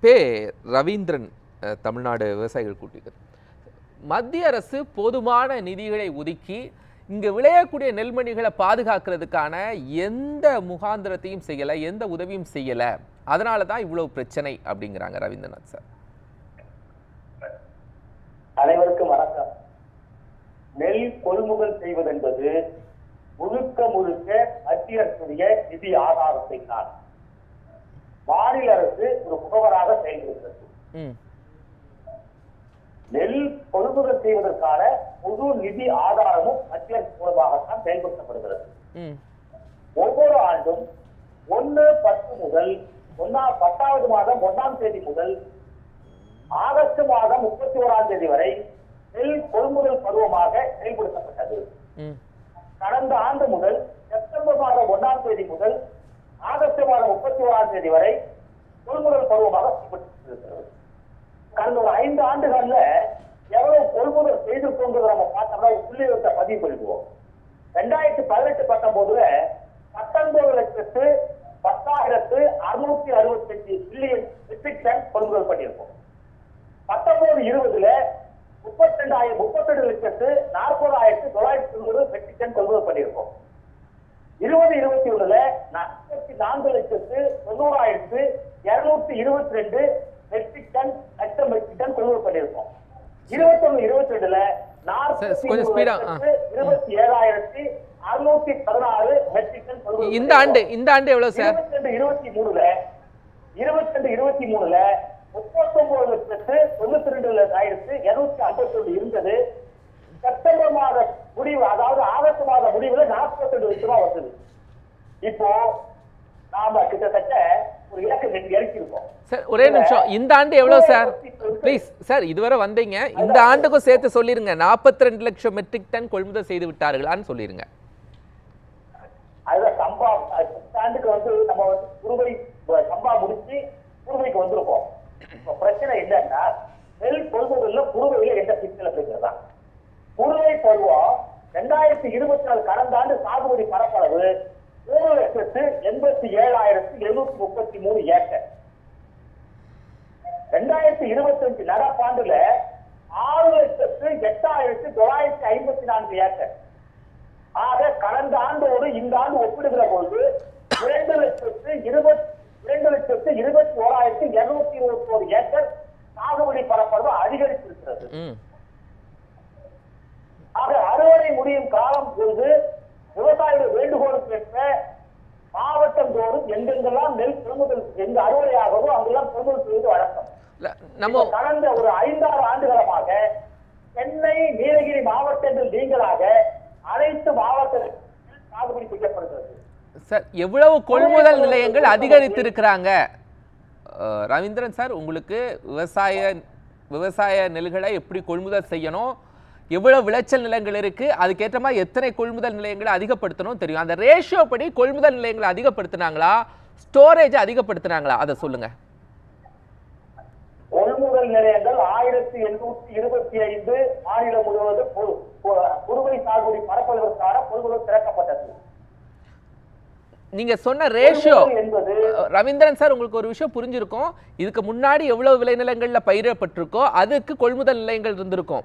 பே ரவீந்திரன், தமிழ்நாடு விவசாயிகள் கூட்டணி. மத்திய அரசு போதுமான நிதிகளை ஒதுக்கி இங்கே விளையக்கூடிய நெல்மணிகளை பாதுகாக்கிறதுக்கான எந்த முகாந்திரத்தையும் செய்யலை, எந்த உதவியும் செய்யலை. அதனால தான் இவ்வளவு பிரச்சனை அப்படிங்கிறாங்க ரவீந்திரநாத் சார். அனைவருக்கும் வணக்கம். நெல் கொள்முதல் செய்வது என்பது முழுக்க முழுக்க மத்திய அரசுடைய நிதி ஆதாரத்தை தான் மாநில அரசு ஒரு முகவராக செயல்படுகிறது. நெல் கொள்முதல் செய்வதற்கான முழு நிதி ஆதாரமும் மத்திய அரசு மூலமாகத்தான் செயல்படுத்தப்படுகிறது. ஒவ்வொரு ஆண்டும் 1/10 முதல் 10வது மாதம் 1ஆம் தேதி முதல் ஆகஸ்ட் மாதம் 31ஆம் தேதி வரை நெல் கொள்முதல் பருவமாக செயல்படுத்தப்பட்டது. கடந்த ஆண்டு முதல் செப்டம்பர் மாதம் 1ஆம் தேதி முதல் ஆகஸ்ட் மாதம் 31ஆம் தேதி வரை கொள்முதல் பருவமாக செயல்படுத்தப்பட்டிருக்கிறது. கடந்த ஒரு 5 ஆண்டுகள்ல எவ்வளவு கொள்முதல் செய்திருக்கோங்கிறத நம்ம பார்த்தோம்னா புள்ளி விவரத்தை பதிவு பண்ணிடுவோம். 2018-19 19,10,665 பில்லியன் மெட்ரிக் டன் கொள்முதல் பண்ணியிருக்கோம். 19-20 32,40,990 மெட்ரிக் டன் கொள்முதல் பண்ணியிருக்கோம். 20-21 44,90,222 மெட்ரிக் டன் கொள்முதல் பண்ணியிருக்கோம். 21-22 47,616 மெட்ரிக் டன் கொள்முதல். இந்த ஆண்டு எவ்வளவு சார்? 22-23 39,92,252 இருந்தது. செப்டம்பர் மாத முடிவு, அதாவது ஆகஸ்ட் மாத முடிவுல 42 லட்சமா வந்தது. இப்போ நாம கிட்டத்தட்ட ஒரு இலக்கு இறக்கிருக்கோம். சார் ஒரே நிமிஷம், இந்த ஆண்டு எவ்வளவு சார்? ப்ளீஸ் சார், இதுவரை வந்தீங்க, இந்த ஆண்டுக்கும் சேர்த்து சொல்லிருங்க. 42 லட்சம் மெட்ரிக் டன் கொள்முதல் செய்து விட்டார்களான்னு சொல்லிருங்க. அதுதான் சம்பா ஆண்டுக்கு நம்ம குறுவை சம்பா முடிச்சு குறுவைக்கு வந்திருக்கோம். இப்ப பிரச்சனை என்னன்னா நெல் கொள்முதல்ல குறுவையில எந்த சிக்கல இருக்கிறதா? குறுவை பருவம் 2024 கடந்த ஆண்டு சாகுபடி பரப்பளவு 3,87,733 ஏக்கர். 2025 நடப்பாண்டுல 6,08,954 ஏக்கர். ஆக கடந்த ஆண்டோடு இந்த ஆண்டு ஒப்பிடுகிற போது 2,21,221 ஏக்கர் சாகுபடி பரப்பளவு அதிகரித்திருக்கிறது. ஆக அறுவடை முடியும் காலம் பொழுது விவசாயிகள் வேண்டுகோளுக்கு ஏற்ப மாவட்டம் தோறும் எங்கெங்கெல்லாம் நெல் கொள்முதல் எங்க அறுவடையாகவோ அங்கெல்லாம் கொள்முதல் செய்வது வழக்கம். கடந்த ஒரு 5-6 ஆண்டுகாலமாக சென்னை, நீலகிரி மாவட்டங்கள் நீங்களாக அனைத்து மாவட்டங்களில் சாகுபடி செய்யப்படுகிறது. சார் எவ்வளவு கொள்முதல் நிலையங்கள் அதிகரித்திருக்கிறாங்க ரவீந்திரன் சார்? உங்களுக்கு விவசாய நெல்களை எப்படி கொள்முதல் செய்யணும், எவ்வளவு விளைச்சல் நிலங்கள் இருக்கு, அதுக்கேற்ற மாதிரி எத்தனை கொள்முதல் நிலையங்களை அதிகப்படுத்தணும் தெரியும். அந்த ரேஷியோ படி கொள்முதல் நிலையங்களை அதிகப்படுத்தினாங்களா, ஸ்டோரேஜ் அதிகப்படுத்தினாங்களா, அதை சொல்லுங்க. கொள்முதல் நிலையங்கள் 1825 மாநிலம் முழுவதும் குறுவை சாகுபடி பரப்பதற்கான கொள்முதல் திறக்கப்பட்டது. நீங்க சொன்ன ரேஷியோ ரவீந்திரன் சார், உங்களுக்கு ஒரு விஷயம் புரிஞ்சிருக்கும். இதுக்கு முன்னாடி எவ்வளவு விளைநிலங்கள்ல பயிரிடப்பட்டிருக்கோ அதுக்கு கொள்முதல் நிலையங்கள் இருந்திருக்கும்.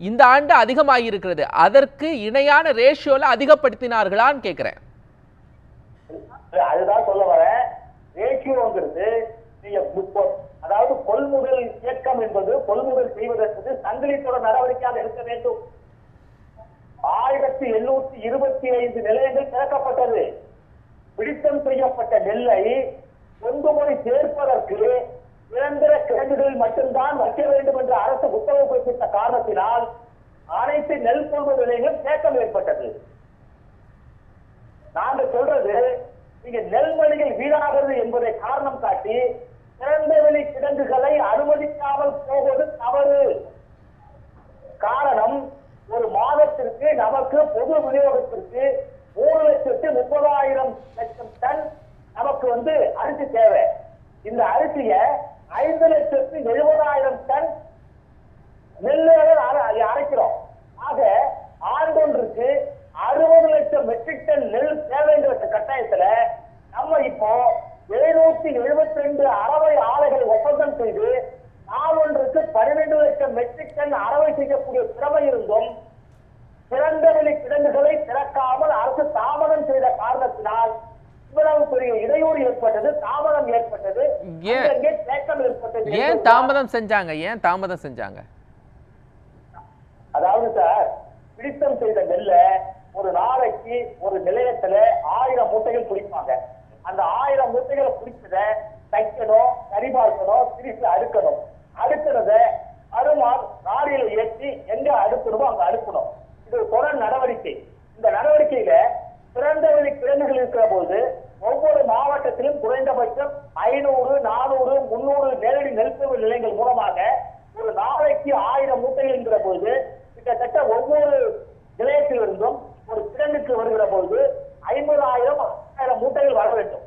இந்த ஆண்டு அதிகமாகி இருக்கிறது. அதற்கு இணையான ரேஷியோல அதிகப்படுத்தினார்களான்னு கேட்கிறேன். அதுதான் சொல்ல வரேன். ரேஷியோங்கிறது அதாவது கொள்முதல் இயக்கம் என்பது கொள்முதல் செய்வதற்கு சங்கிலி தொடர் நடவடிக்கையாக இருக்க வேண்டும். 1825 நிலையங்கள் திறக்கப்பட்டது. பிடித்தம் செய்யப்பட்ட நெல்லை கொண்டு போய் சேர்ப்பதற்கு நிரந்தர கிடங்குகளில் மட்டும்தான் வைக்க வேண்டும் என்று அரசு உத்தரவு பிறப்பித்த காரணத்தினால் அனைத்து நெல் கொள்முதல் நிலையங்களும் தேக்கம் ஏற்பட்டது. நாங்க சொல்றது, நீங்க நெல்மணிகள் வீணாகிறது என்பதை காரணம் காட்டி திறந்தவெளி கிடங்குகளை அனுமதிக்காமல் போவது தவறு. காரணம், ஒரு மாதத்திற்கு நமக்கு பொது விநியோகத்திற்கு 3,30,000 டன் நமக்கு அரிசி தேவை. இந்த அரிசிய 5,70,000 டன் நெல் அரைக்கிறோம். ஆக ஆண்டொன்றுக்கு 60 லட்சம் மெட்ரிக் டன் நெல் தேவை என்ற கட்டாயத்துல நம்ம இப்போ 772 தாமதம் ஏற்பட்டது, அங்கங்கே தேக்கம் ஏற்பட்டது. ஏன் தாமதம் செஞ்சாங்க? அதாவது சார், பிடித்தம் செய்த நெல்ல ஒரு நாளைக்கு ஒரு நிலையத்துல 1000 மூட்டைகள் பிடிப்பாங்க. அந்த 1000 மூட்டைகளை பிடிச்சத தைக்கணும், சரிபார்க்கணும், திருப்பி அடுக்கணும். அடுக்கிறத மறுநாள் லாரியில ஏற்றி எங்க அடுக்கணுமோ அங்க அடுக்கணும். இது தொடர் நடவடிக்கை. இந்த நடவடிக்கையில திறந்தவெளி கிழங்குகள் இருக்கிற போது ஒவ்வொரு மாவட்டத்திலும் குறைந்தபட்சம் 500, 400, 300 நேரடி நெல்பொருள் நிலையங்கள் மூலமாக ஒரு நாளைக்கு 1000 மூட்டைகள் என்கிற போது கிட்டத்தட்ட ஒவ்வொரு நிலையத்திலிருந்தும் ஒரு கிழங்குக்கு வருகிற போது 50,000, 1000 மூட்டைகள் வர வேண்டும்.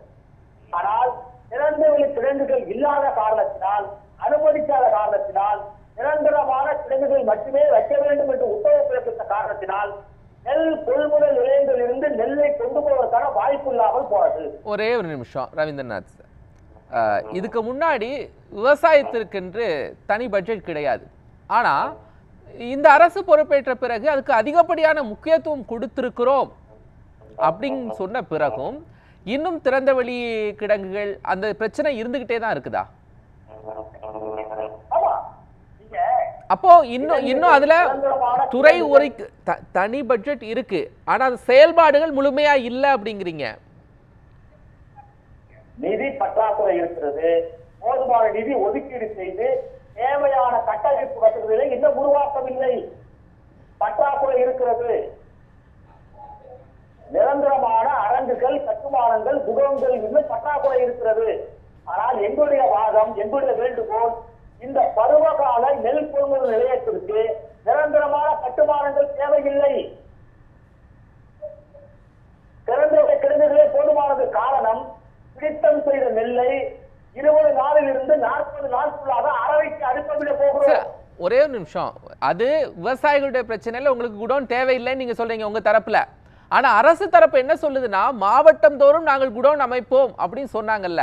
ஆனால் திறந்தவெளி கிழங்குகள் இல்லாத காரணத்தினால், அனுமதிக்காத காரணத்தினால், நிரந்தரமான கிழங்குகள் மட்டுமே வைக்க வேண்டும் என்று உத்தரவு பிறப்பித்த காரணத்தினால் நெல் கொள்முதல் நிலையங்களில் இருந்து நெல்லை கொண்டு போவதற்கான வாய்ப்பு இல்லாமல் போனது. ஒரே ஒரு நிமிஷம் ரவீந்திரநாத் சார், இதுக்கு முன்னாடி விவசாயத்திற்கென்று தனி பட்ஜெட் கிடையாது. ஆனா இந்த அரசு பொறுப்பேற்ற பிறகு அதுக்கு அதிகப்படியான முக்கியத்துவம் கொடுத்திருக்கிறோம் அப்படின்னு சொன்ன பிறகும் இன்னும் திறந்தவெளி கிடங்குகள் அந்த பிரச்சனை இருந்துகிட்டே தான் இருக்குதா? அப்போ இன்னும் அதுல துறை ஒதுக்கு தனி பட்ஜெட் இருக்கு, ஆனா அது செயல்பாடுகள் முழுமையா இல்ல அப்படிங்கிறீங்க. நிதி பற்றாக்குறை இருக்கிறது. போதுமான நிதி ஒதுக்கீடு செய்து தேவையான கட்டமைப்பு வசதிகளை இன்னும் உருவாக்கவில்லை. பற்றாக்குறை இருக்கிறது. நிரந்தரமான அரங்குகள், கட்டுமானங்கள், குடோன்கள் இன்னும் பற்றாக்குறை இருக்கிறது. ஆனால் எங்களுடைய வாதம், எங்களுடைய வேண்டுகோள், இந்த பருவகால நெல் கொள்முதல் நிலையத்திற்கு நிரந்தரமான கட்டுமானங்கள் தேவையில்லை. திறந்த கிடங்குகளே போதுமானது. காரணம், பிடித்தம் செய்த நெல்லை 20 நாளில் இருந்து 40 நாட்களாக அரவைக்கு அடுப்பவிட போகிறோம். ஒரே ஒரு நிமிஷம், அது விவசாயிகளுடைய பிரச்சனையில உங்களுக்கு குடோன் தேவையில்லைன்னு நீங்க சொல்றீங்க உங்க தரப்புல. ஆனா அரசு தரப்பு என்ன சொல்லுதுன்னா, மாவட்டம் தோறும் நாங்கள் குடோன் அமைப்போம் அப்படின்னு சொன்னாங்கல்ல.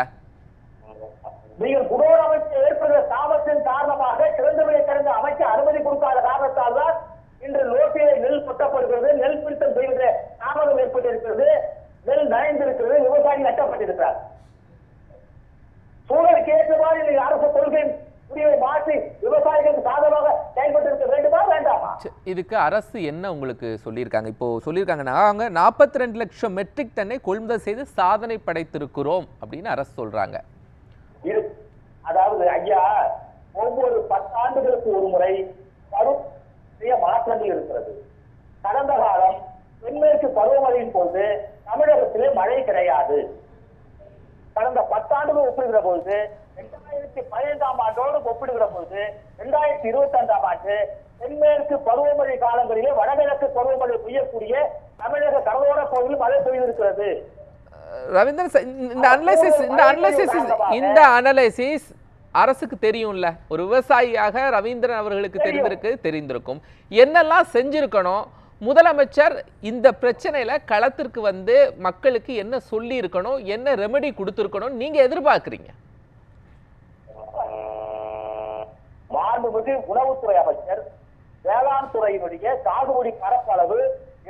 நீங்கள் குடோன் அமைப்பு ஏற்படுகிற தாமதத்தின் காரணமாக திறந்தவெளி கிடங்கு அமைக்க அனுமதி கொடுக்காத காரணத்தால் தான் இன்று லோட்டிலே நெல் கொட்டப்படுகிறது, நெல் பிடித்தம் செய்கிற தாமதம் ஏற்பட்டிருக்கிறது, நெல் நனைந்திருக்கிறது, விவசாயி நட்டப்பட்டிருக்கிறார். சூழலுக்கு ஏற்றவாறு அரசு கொள்கை முடிவை மாற்றி விவசாயிகளுக்கு சாதகமாக செயல்பட்டிருக்க வேண்டுமா வேண்டாமா? இதுக்கு அரசு என்ன உங்களுக்கு சொல்லியிருக்காங்க? இப்போ சொல்லியிருக்காங்க, நாங்க 42 லட்சம் மெட்ரிக் டன்னை கொள்முதல் செய்து சாதனை படைத்திருக்கிறோம் அப்படின்னு அரசு சொல்றாங்க. அதாவது ஐயா, ஒவ்வொரு 10 ஆண்டுகளுக்கு ஒரு முறை பருவ மாற்றங்கள் இருக்கிறது. கடந்த காலம் தென்மேற்கு பருவமழையின் போது தமிழகத்திலே மழை கிடையாது. கடந்த 10 ஆண்டுகள் ஒப்பிடுகிற பொழுது 2015ஆம் ஆண்டோடு ஒப்பிடுகிற பொழுது 2025ஆம் ஆண்டு தென்மேற்கு பருவமழை காலங்களிலே வடகிழக்கு பருவமழை பெய்யக்கூடிய தமிழக கடலோர பகுதியில் மழை பெய்திருக்கிறது. ரவீந்திரன், இந்த அனலைசிஸ் அரசுக்கு தெரியும்ல, ஒரு விவசாயியாக ரவீந்திரன் அவர்களுக்கு தெரிந்திருக்கும். என்னெல்லாம் செஞ்சிருக்கணும் முதலமைச்சர் இந்த பிரச்சனையில களத்திற்கு வந்து மக்களுக்கு என்ன சொல்லி இருக்கணும், என்ன ரெமெடி கொடுத்திருக்கணும் நீங்க எதிர்பார்க்கிறீங்க? மாண்புமிகு உணவுத்துறை அமைச்சர் வேளாண் துறையினுடைய சாகுபடி பரப்பளவு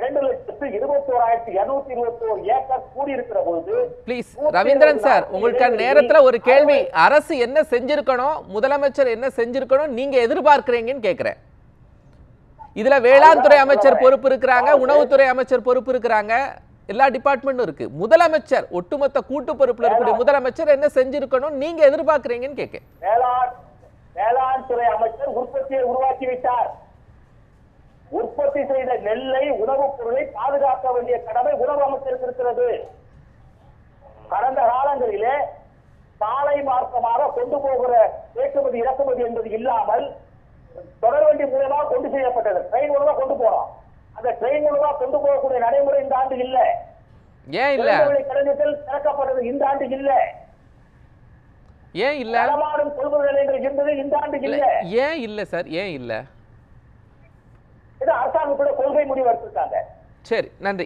2,21,221 ஏக்கர் கூடியிருக்கிற போது, பிளீஸ் ரவீந்திரன் சார், உங்களுக்கு நேரத்துல ஒரு கேள்வி, அரசு என்ன செஞ்சிருக்கணும், முதலமைச்சர் என்ன செஞ்சிருக்கணும் நீங்க எதிர்பார்க்கிறீங்கன்னு கேக்குறேன். இதுல வேளாண் துறை அமைச்சர் பொறுப்பு இருக்கிறாங்க, உணவுத்துறை அமைச்சர் பொறுப்பு இருக்கிறாங்க, எல்லா டிபார்ட்மெண்ட்டும் இருக்கு. முதலமைச்சர் ஒட்டுமொத்த கூட்டு பொறுப்புல இருக்கக்கூடிய முதலமைச்சர் என்ன செஞ்சிருக்கணும் நீங்க எதிர்பார்க்கிறீங்கன்னு கேட்க. வேளாண் துறை அமைச்சர் உற்பத்தியை உருவாக்கி விட்டார். உற்பத்தி செய்த நெல்லை, உணவுப் பொருளை பாதுகாக்க வேண்டிய கடமை உணவு அமைச்சருக்கு இருக்கிறது. கடந்த காலங்களிலே சாலை மார்க்கமாக கொண்டு போகிற ஏற்றுமதி இறக்குமதி என்பது இல்லாமல் தொடர்வண்டி மூலமாக கொண்டு செய்யப்பட்டது. ட்ரெயின் மூலமா கொண்டு போறோம். அந்த ட்ரெயின் மூலமா கொண்டு போகக்கூடிய நடைமுறை இந்த ஆண்டு இல்ல. ஏன் இல்ல? கிடங்குகள் திறக்கப்பட்டது இந்த ஆண்டு இல்ல. ஏன் இல்ல? நடமாடும் கொள்முதல் நிலையங்கள் இருந்தது இந்த ஆண்டு இல்ல. ஏன் இல்ல சார்? ஏன் இல்ல? இது அரசாங்கம் கூட கொள்கை முடிவு எடுத்திருக்காங்க. சரி, நன்றி.